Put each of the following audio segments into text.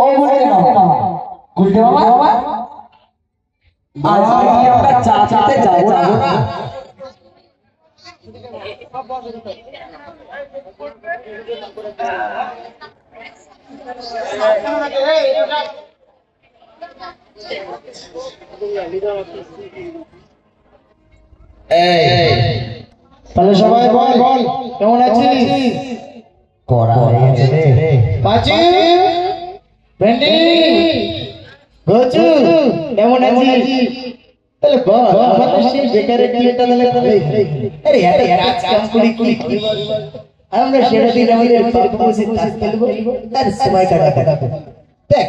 ও গুলটে মামা আজ কি আমরা চা চাতে যাবো না? তাহলে সবাই বল বল কেমন আছিস? করা হয়ে গেছে রে পাচু ভেন্ডি গোচু কেমন আছিস? তাহলে বল আমাদের সেই বেকারের টিমটা তাহলে আরে আরে কাজ কাম করি কি আমরা সেটা দিন আমাদের পাপ বসে কাজ করব আর সময় কাটাবো। দেখ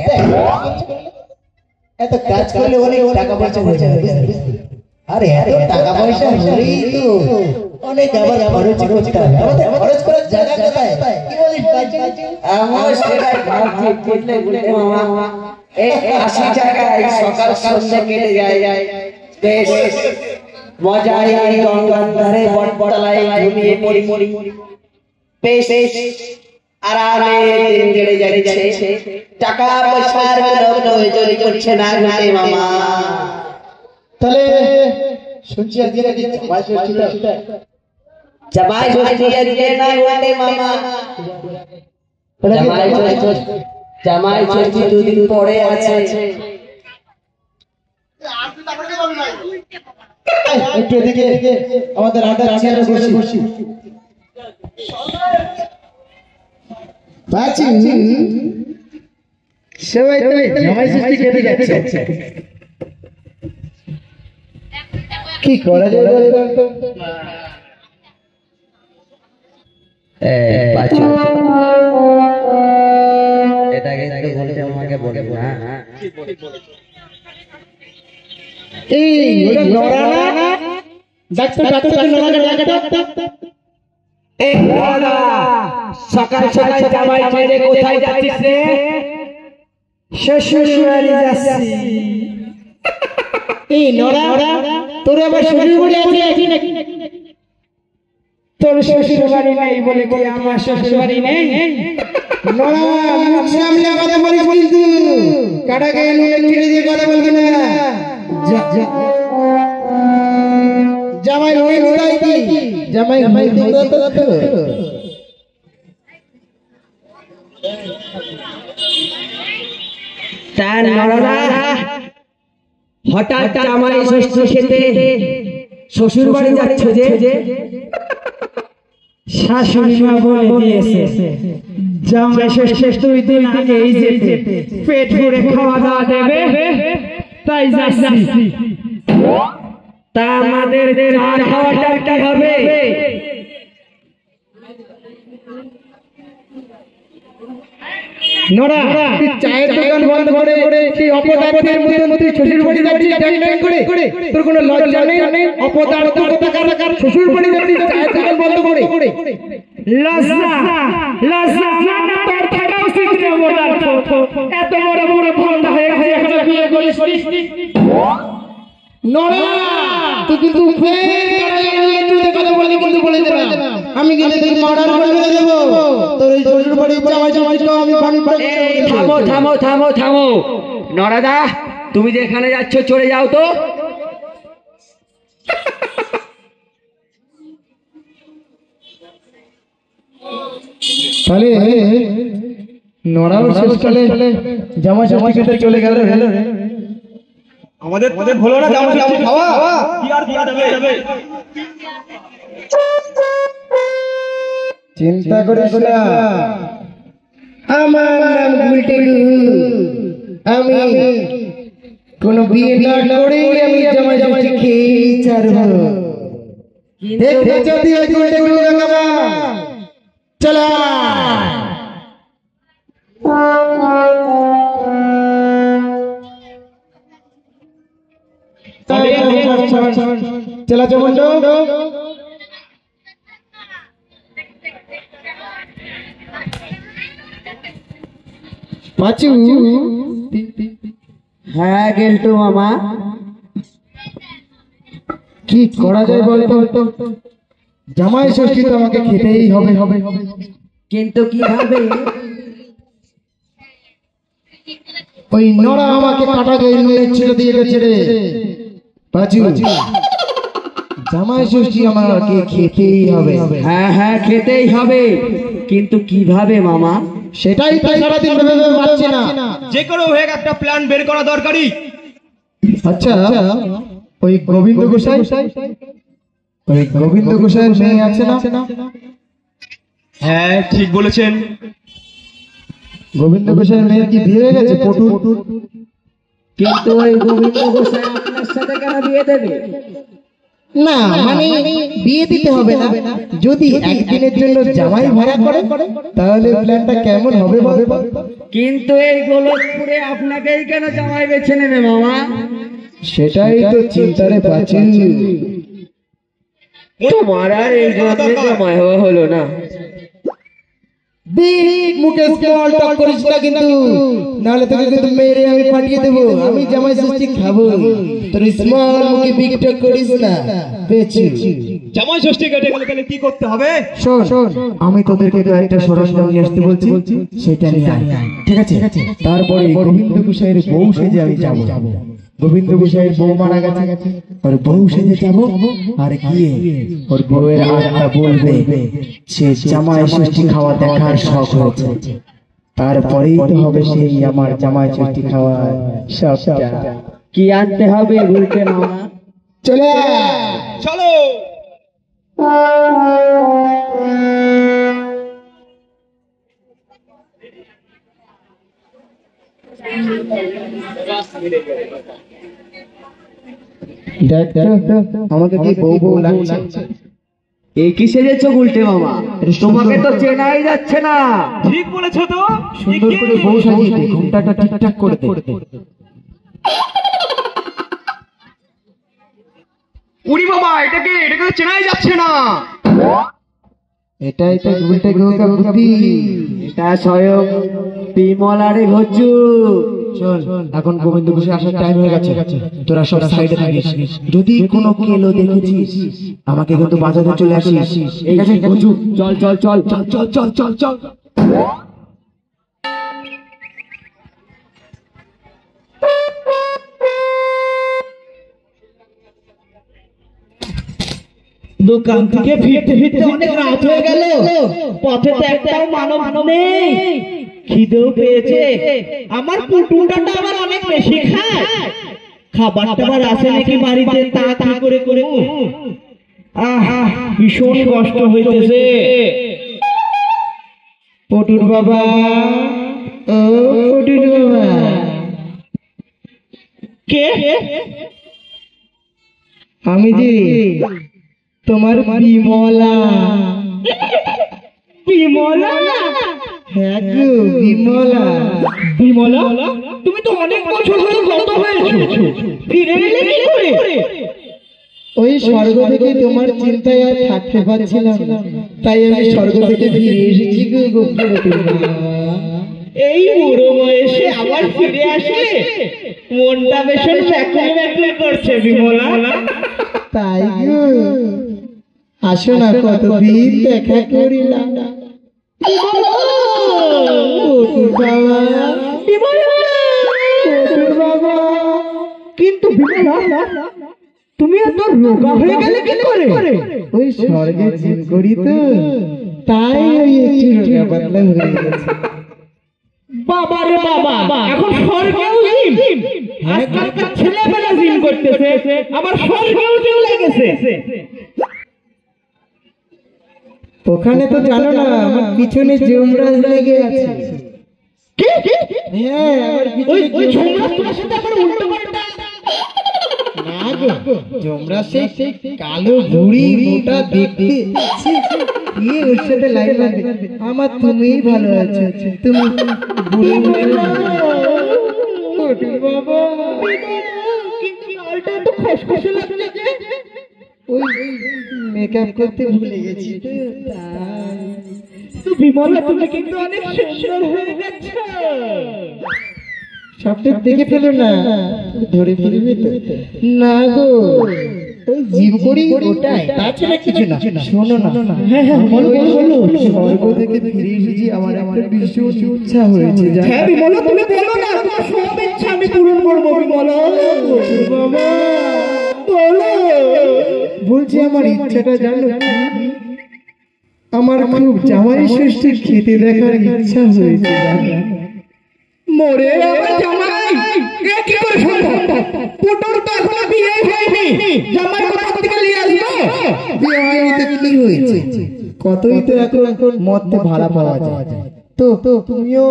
এত কাজ করলে অনেক টাকা পয়সা হয়ে যাবে বুঝলি? আরে এত টাকা পয়সা হলেই তো অনেক আবার খরচ করতে হবে। আমাদের খরচ করার জায়গা কোথায় কি বলিস পাচু? আমার সেটাই ভাবছি বুঝলে গুলটে মামা এই 80 টাকায় সকাল সন্ধ্যা কেটে যায় বেশ মজায় গঙ্গার ধারে বটতলায় ঘুমিয়ে পড়ি বেশ আরামে দিন কেটে যাচ্ছে টাকা পয়সার কোনো প্রয়োজন করছে না গুলটে মামা। তাহলে শুনছি আজকে নাকি জামাই ষষ্ঠীটা জামাই ষষ্ঠী আজকে না গুলটে মামা জামাই ষষ্ঠী দুদিন পরে আছে। একটু এদিকে আমাদের আড্ডা চেয়ারে বসি পাচু সবাই তো জামাই ষষ্ঠী কেটে যাচ্ছে কি করা যায় বলতো? পাচু এটাকে গুলটে মামাকে বলে না এই ওটা নড়া না ডাক্তার নড়া এই দাদা সকাল সকাল জামাই ছেড়ে কোথায় যাচ্ছিস রে? শ্বশুর বাড়ি যাচ্ছি। এই নড়া তোর আবার শ্বশুর বাড়ি আছে নাকি? তোর শ্বশুর বাড়ি নাই বলে কি আমার শ্বশুর বাড়ি নেই? নড়া মুখ সামনে কথা বলিস কিন্তু কাটা গায়ে নুনে ছিঁড়ে দিয়ে কথা বলবি না। জামাই হই কি জামাই তো তার নড়া হঠাৎ জামাই ষষ্ঠী খেতে শ্বশুর বাড়ি যাচ্ছে যে শাশুড়ি মা বলে দিয়েছে জামাই ষষ্ঠী 2 দিন আগেই যেতে পেট ভরে খাওয়া দাওয়া দেবে তাই যাচ্ছি। তা আমাদের চা খাওয়াটা কি হবে? নোরা তুই চায়ের দোকান বন্ধ করে তুই অপদার্থের মতো শ্বশুর বাড়ি যাচ্ছিস ট্যাং করে তোর কোনো লজ্জা নেই? অপদার্থ কোথাকার শ্বশুর বাড়ি যাচ্ছিস চায়ের দোকান বন্ধ করে লজ্জা না তোর থাকা উচিত রে অপদার্থ। এত বড় ভণ্ড হয়ে গেছে এখন বিয়ে করিস নোরা তুই কিন্তু কথা বলে কিন্তু বলে দেবে আমি কিন্তু তুই মার্ডার করে দেবো তোর এই শ্বশুর বাড়ি আমি থামো নরাদা তুমি যেখানে যাচ্ছ চলে যাও তো। তাহলে নড়াও শেষকালে জামা খেতে চলে গেল আমাদের হলো না জামা খাওয়া কি আর করা যাবে? চিন্তা করিস না আমার নাম গুলটে আমি কোনো বিয়ে না করে আমি জামাই খেয়ে ছাড়বো। দেখতে যদি ওই গুলটে চলা चला चमंडो पाचू হ্যাঁ গেলটু মামা কি করা যায় বলতো? জামাই ষষ্ঠী তো আমাকে খেতেই হবে কিন্তু কিভাবে? ওই নড়া আমাকে কাটা গিয়ে নুনের ছিঁড়ে দিয়ে গেছে রে বাজু। জামাই ষষ্ঠী আমাকে খেতেই হবে। হ্যাঁ হ্যাঁ খেতেই হবে, কিন্তু কিভাবে মামা? সেটাই তো সারাদিন ভেবে ভেবে পাচ্ছি না। যে কোনো হয়ে একটা প্ল্যান বের করা দরকারি। আচ্ছা ওই গোবিন্দ গোসাই, ওই গোবিন্দ গোসাইয়ের মেয়ে আছে না? হ্যাঁ ঠিক বলেছেন। গোবিন্দ গোসাইয়ের মেয়ের কি বিয়ে হয়ে গেছে পটু? কিন্তু ওই গোবিন্দ গোসাই আপনার সাথে কেন বিয়ে দেবে? না মানে বিয়ে দিতে হবে না, যদি একদিনের জন্য জামাই ভাড়া করে তাহলে প্ল্যানটা কেমন হবে বল? কিন্তু এই গোলকপুরে আপনাকেই কেন জামাই বেছে নেবে মামা? সেটাই তো চিন্তারে পাচ্ছি। তোমার আর এই জন্মে জামাই হওয়া হলো না। মুখে স্মল টক করিস না কিন্তু, নাহলে তোকে কিন্তু মেরে আমি পাঠিয়ে দেবো। আমি জামাই ষষ্ঠী খাবো, তোর স্মল মুখে বিগ টক করিস না। পেয়েছি। জামাই ষষ্ঠী কেটে গেলে কি করতে হবে? শোন আমি তোদেরকে তো একটা সরঞ্জাম নিয়ে আসতে বলছি, সেটা নিয়ে আয়, ঠিক আছে? তারপরে গোবিন্দ গোসাইয়ের বউ সেজে আমি যাবো। গোবিন্দ গোসাইয়ের বউ মারা গেছে, ওর বউ সেজে যাবো, আর গিয়ে ওর বউয়ের আত্মা বলবে সে জামাই ষষ্ঠী খাওয়া দেখার শখ হয়েছে। তারপরেই তো হবে সেই আমার জামাই ষষ্ঠী খাওয়ার শখটা। কি আনতে হবে বলতে মামা? চলে চলো। দেখ আমাকে কি বউ বউ লাগছে? এই কি সেজেছো উল্টে মামা? তোমাকে তো চেনাই যাচ্ছে না। ঠিক বলেছো তো। সুন্দর করে বউ সাজিয়ে দে, ঘুমটাটা ঠিকঠাক করে দে। উড়ি বাবা, এটাকে চেনাই যাচ্ছে না। এটাই তো উল্টে গৌকা বুদ্ধি। এটা স্বয়ং বিমলারে ঘচু। চল এখন গোবিন্দ গোসাই আসার টাইম হয়ে গেছে, তোরা সব সাইডে থাকিস। যদি কোনো কেলো দেখেছিস আমাকে কিন্তু বাজারে চলে আসিস, ঠিক আছে? ঘচু চল চল চল চল চল চল চল চল। দোকান থেকে ফিরতে ফিরতে অনেক রাত হয়ে গেল, পথে তো একটাও মানব নেই। খিদেও পেয়েছে, আমার পুটুটাটা আবার অনেক বেশি খায়। খাবার টাবার আছে নাকি বাড়িতে তা কি করে করে ভীষণ কষ্ট হইতেছে। পটুর বাবা, ও পটুর বাবা, কে? আমি যে তোমার বিমলা। বিমলা? হ্যাঁ গো বিমলা। বিমলা, তুমি তো অনেক বছর ধরে গত হয়েছো, ফিরে এলে কি করে? ওই স্বর্গ থেকে তোমার চিন্তায় আর থাকতে পারছিলাম না, তাই আমি স্বর্গ থেকে ফিরে এসেছি গো গোপুর। এই বুড়ো বয়সে আবার ফিরে আসলে মনটা ভীষণ ব্যাকুল ব্যাকুল করছে বিমলা। তাই গো, আসো না, কতদিন দেখা করিলাম। কিন্তু বিমলা, তুমি এত রোগা হয়ে গেলে কি করে? ওই স্বর্গে জিন করি তো, তাই ওই একটু রোগা পাতলা হয়ে গেছে। বাবা রে বাবা, এখন স্বর্গেও জিম? আজকালকার ছেলেবেলা জিম করতেছে, আবার স্বর্গেও জিম লেগেছে। ওখানে তো জানো না আমার পিছনে যমরাজ লেগে আছে। হ্যাঁ, আমার ওই পিছনে যমরাজ তোমার সাথে আবার উল্টো পাল্টা? না গো, যমরাজ সেই কালো বুড়ি মোটা দেখতে, কি ওর সাথে লাইন লাগবে? আমার তুমিই ভালো আছো, তুমি বুড়ি বাবা। কিন্তু লালটা তো খসখসে লাগছে যে। ওই মেকআপ করতে ভুলে গেছি তো, তো বিমলা, তুমি কিন্তু অনেক সুন্দর হয়ে গেছো। সবটা দেখে ফেলো না, ধরে ফেলবে তো। না গো, ওই জীব করি ওটাই, তাছাড়া কিছু না। শোনো না, হ্যাঁ হ্যাঁ বলো বলো। স্বর্গ থেকে ফিরে এসেছি, আমার একটা ভীষণ ইচ্ছা হয়েছে। হ্যাঁ বিমলা, তুমি বলো না, তোমার সব ইচ্ছা আমি পূরণ করবো বিমলা। বাবা বলো। বলছি আমার ইচ্ছাটা জানো, আমার খুব জামাই ষষ্ঠী খেতে দেখার ইচ্ছা হয়েছে। মোরে আমার জামাই, এ কি করে সম্ভব? পুটুর তো এখনো বিয়ে হয়নি, জামাই কোথা থেকে নিয়ে আসবো? বিয়ে হয়নি তো কি হয়েছে? কতই তো এখন মধ্যে ভাড়া পাওয়া যায়। তো তুমিও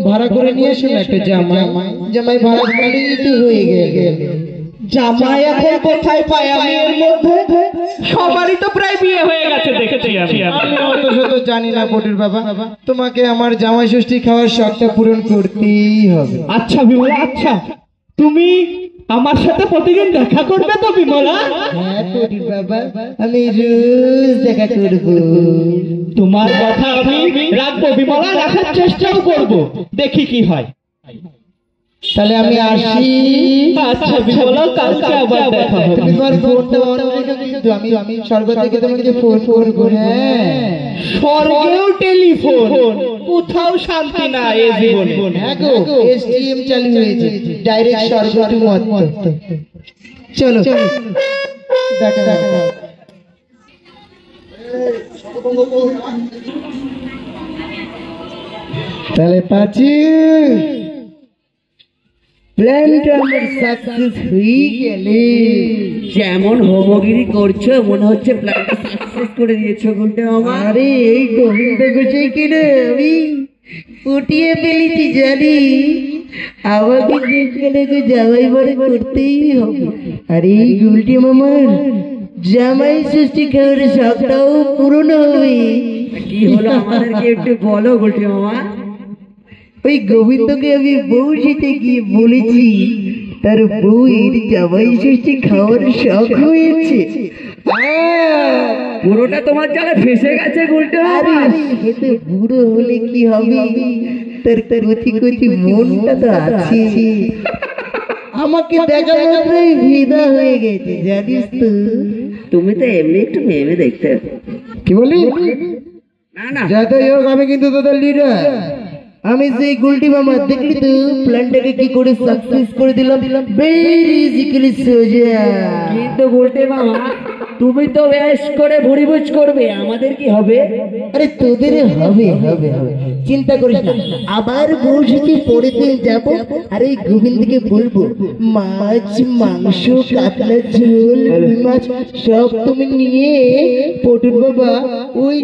ভাড়া করে নিয়ে এসো না একটা জামাই। জামাই ভাড়া করলেই তো হয়ে গেল। জামাই এখন কোথায় পাই আমি? এর মধ্যে সবারই তো প্রায় বিয়ে হয়ে গেছে দেখেছি আমি। আমি অত শত জানি না পটুর বাবা, তোমাকে আমার জামাই ষষ্ঠী খাওয়ার শখটা পূরণ করতেই হবে। আচ্ছা বিমলা, আচ্ছা তুমি আমার সাথে প্রতিদিন দেখা করবে তো বিমলা? হ্যাঁ পটুর বাবা, আমি রোজ দেখা করব। তোমার কথা আমি রাখবো বিমলা, রাখার চেষ্টাও করব, দেখি কি হয়। তাহলে আমি আসি। আচ্ছা বিমলা, কালকে আবার দেখা হবে। তুমি তোমার ফোনটা অন রেখো কিন্তু, আমি স্বর্গ থেকে তোমাকে ফোন করব। হ্যাঁ, স্বর্গেও টেলিফোন, কোথাও শান্তি না এ জীবনে। হ্যাঁ গো, এসটিএম চালু হয়েছে, ডাইরেক্ট স্বর্গ টু মর্ত। চলো দেখা দেখা। তাহলে পাচি প্ল্যানটা আমার সাকসেস হয়ে গেলে। যেমন হোমগিরি করছো মনে হচ্ছে প্ল্যানটা সাকসেস করে দিয়েছো গুলটে মামা। আরে এই গোবিন্দ গোসাই কিনা আমি পটিয়ে ফেলেছি জানি, আমাকে যেখানে জামাই বাড়ি করতেই হবে। আর এই গুলটি মামার জামাই ষষ্ঠী খাওয়ার শখটাও পূরণ হবে। কি হলো আমাদেরকে একটু বলো গুলটে মামা। ওই গোবিন্দকে আমি বউ সেতে গিয়ে বলেছি তার বউয়ের জামাই ষষ্ঠী খাওয়ার শখ হয়েছে। পুরোটা তোমার জায়গায় ফেসে গেছে গুলটে মামা। খেতে বুড়ো হলে কি হবে, তার কচি কচি মনটা তো আছে। আমাকে দেখা মাত্রই ফিদা হয়ে গেছে জানিস তো। তুমি তো এমনি একটু মেয়ে দেখতে। কি বলি? না না, যাই হোক আমি কিন্তু তোদের লিডার। আমি সেই গুলটি মামা, দেখলি তো প্ল্যানটাকে কি করে সাকসেস করে দিলাম। ভেরি ইজিক্যালি সোজা। কিন্তু গুলটে মামা তুমি তো বেশ করে ভুড়িভুজ করবে, আমাদের কি হবে? আরে তোদের হবে হবে হবে, চিন্তা করিস না। আবার বসেছি পরের দিন যাবো, আর এই গোবিন্দকে বলবো মাছ মাংস কাতলা ঝোল রুই মাছ সব তুমি নিয়ে পটুর বাবা ওই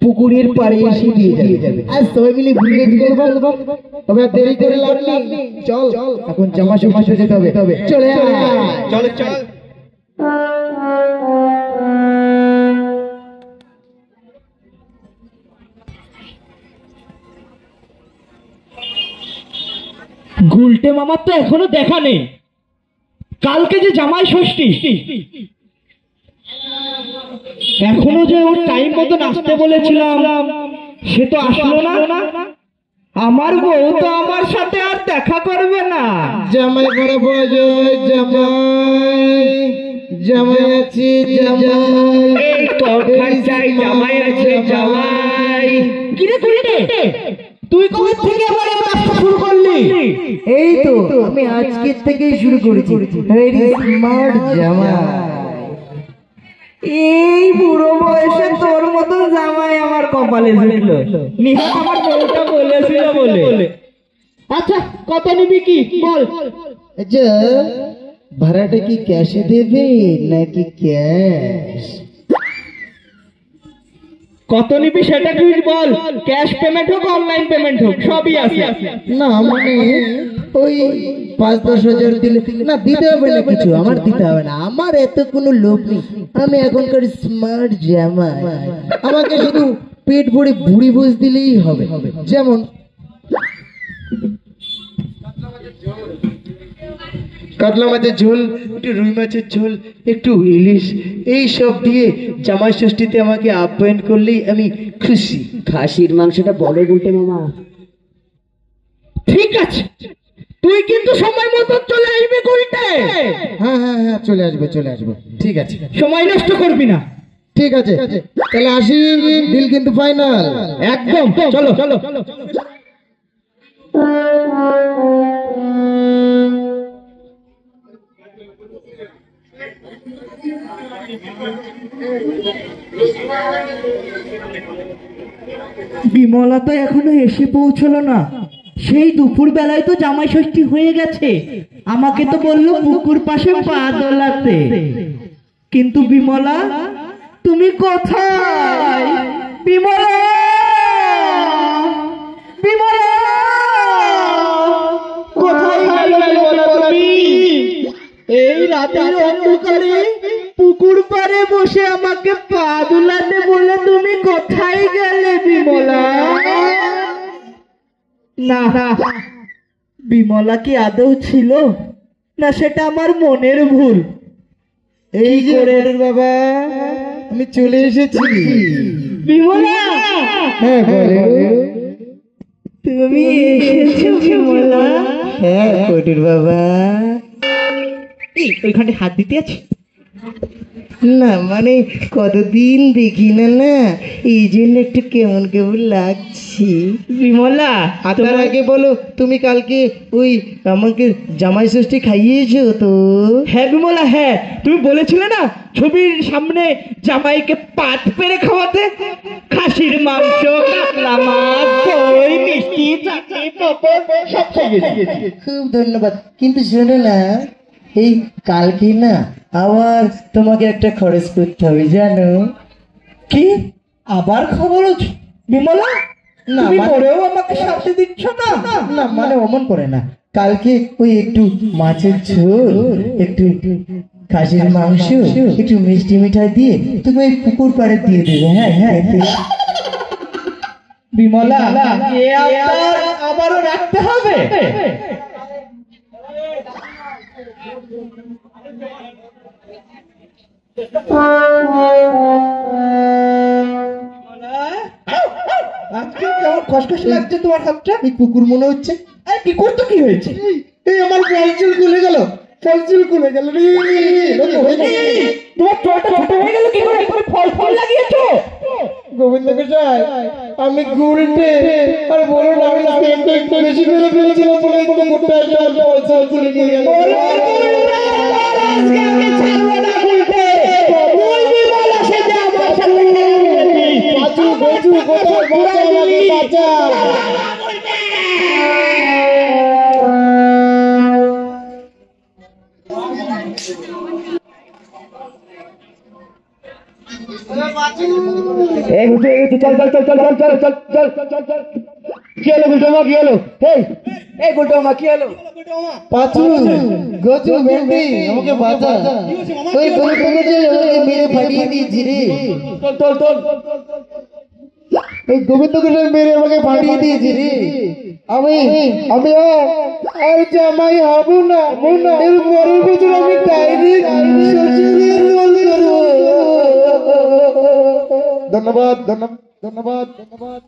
পুকুরের পাড়ে এসে দিয়ে যাবে। আর সবাই মিলে ভিড়ে করবো। তবে আর দেরি করে লাভ নেই, চল এখন জামা সমা যেতে হবে। চলে চল চল। গুলটে মামার তো এখনো দেখা নেই। কালকে যে জামাই ষষ্ঠী, এখনো যে ওর টাইম মতো আসতে বলেছিলাম সে তো আসলো না। আমার বউ তো আমার সাথে আর দেখা করবে না। জামাই বড় বজয় জামাই, জামাই আছে জামাই, এই তোর চাই জামাই আছে জামাই। কিরে গুলটে, তুই কবে থেকে আবার এই ব্যবসা শুরু করলি? এই তো আমি আজকের থেকেই শুরু করেছি। ভেরি স্মার্ট জামাই। এই বুড়ো বয়সে তোর মতো জামাই আমার কপালে জুটলো। নিহাত আমার বউটা বলেছিল বলে। আচ্ছা কত নিবি কি বল? আচ্ছা ভাড়াটা কি ক্যাশে দেবে নাকি ক্যাশ? কত নিবি সেটা তুই বল। ক্যাশ পেমেন্ট হোক অনলাইন পেমেন্ট হোক সবই আছে। না মানে ওই 5-10 হাজার দিলে না, দিতে হবে না কিছু, আমার দিতে হবে না। আমার এত কোনো লোভ নেই, আমি এখনকার স্মার্ট জামাই। আমাকে শুধু পেট ভরে ভুড়ি ভোজ দিলেই হবে। যেমন কাতলা মাছের ঝোল, একটু রুই মাছের ঝোল, একটু ইলিশ, এই সব দিয়ে জামাই ষষ্ঠীতে আমাকে আপ্যায়ন করলেই আমি খুশি। খাসির মাংসটা বলো গুলটে মামা। ঠিক আছে তুই কিন্তু সময় মতো চলে আসবি কইতে। হ্যাঁ হ্যাঁ হ্যাঁ চলে আসবো ঠিক আছে। সময় নষ্ট করবি না। ঠিক আছে তাহলে আসি, ডিল কিন্তু ফাইনাল একদম। চলো চলো। বিমলা তো এখনো এসে পৌঁছলো না। সেই দুপুর বেলায় তো জামাই ষষ্ঠী হয়ে গেছে। আমাকে তো বললো পুকুর পাশে পা দোলাতে। কিন্তু বিমলা, তুমি কোথায়? বিমলা, বিমলা, কোথায় গেলে তুমি? এই রাতের অন্ধকারে পুকুর পাড়ে বসে আমাকে পা দুলাতে বলে তুমি কোথায় গেলে বিমলা? না, বিমলা কি আদৌ ছিল, না সেটা আমার মনের ভুল? এই যে বাবা, আমি চলে এসেছি। বিমলা, হ্যাঁ বলো। তুমি এসেছো বিমলা? হ্যাঁ কটুর বাবা। ওইখানে হাত দিতে আছে না মানে কতদিন দেখি না, এই জন্য একটু কেমন কেমন লাগছে। বিমলা। তার আগে বলো, তুমি কালকে ওই আমাকে জামাই ষষ্ঠী খাইয়েছো তো? হ্যাঁ বিমলা, হ্যাঁ। তুমি বলেছিলে না ছবির সামনে জামাইকে পাত পেরে খাওয়াতে। খাসির মাংস, কাতলা মাছ, দই, মিষ্টি, চাটনি, পাঁপড় সব খাইয়েছি। খুব ধন্যবাদ। কিন্তু শোনো না, এই কালকে না আবার তোমাকে একটা খরচ করতে হবে জানো? কি আবার খবর আছে বিমলা? না, তুমি মানে- পরেও আমাকে শান্তি দিচ্ছ না। না মানে অমন করে না, কালকে ওই একটু মাছের ঝোল, একটু খাসির মাংস, একটু মিষ্টি মিঠাই দিয়ে তুমি ওই পুকুর পাড়ে দিয়ে দেবে। হ্যাঁ হ্যাঁ বিমলা, এ আবারও রাখতে হবে? আজকে কেমন খসখস লাগছে তোমার হাতটা? এই কুকুর মনে হচ্ছে। এই কি করতো, কি হয়েছে? এই আমার ফলচুল খুলে গেল, ফলচুল খুলে গেল রে। তোমার চোখটা ছোট হয়ে গেল কি করে? তুমি ফল ফল লাগিয়েছো? গোবিন্দ গোসাই, আমি গুলটে আর বলো না, আমি সেন্টটা একটু বেশি করে ফেলেছিলাম বলে একটু মোটা একটা ফলচুল খুলে গেল। আজকে আমি ছাড়বো না বলতে। তুই বিমলা সেজে আমার সাথে খেলবি। বাঁচু বাঁচু, কোথায় বাঁচা, আমাকে বাঁচা। এই গুটে, চল চল চল চল চল চল চল চল চল। কি হলো গুলটমা, কি হলো? এই গুলটমা, কি হলো? পাঁচু, গজু, ভেন্ডি, আমাকে বাঁচা। ওই গরু থেকে যে আমাকে মেরে ফাটিয়ে দিয়েছি রে। চল চল চল। ওই গোবিন্দ গোসাই মেরে আমাকে ফাটিয়ে দিয়েছি রে। আমি আর জামাই হব না, এর পরের বছর আমি ডাইরেক্ট শ্বশুরের রোল করবো। ধন্যবাদ ধন্যবাদ ধন্যবাদ।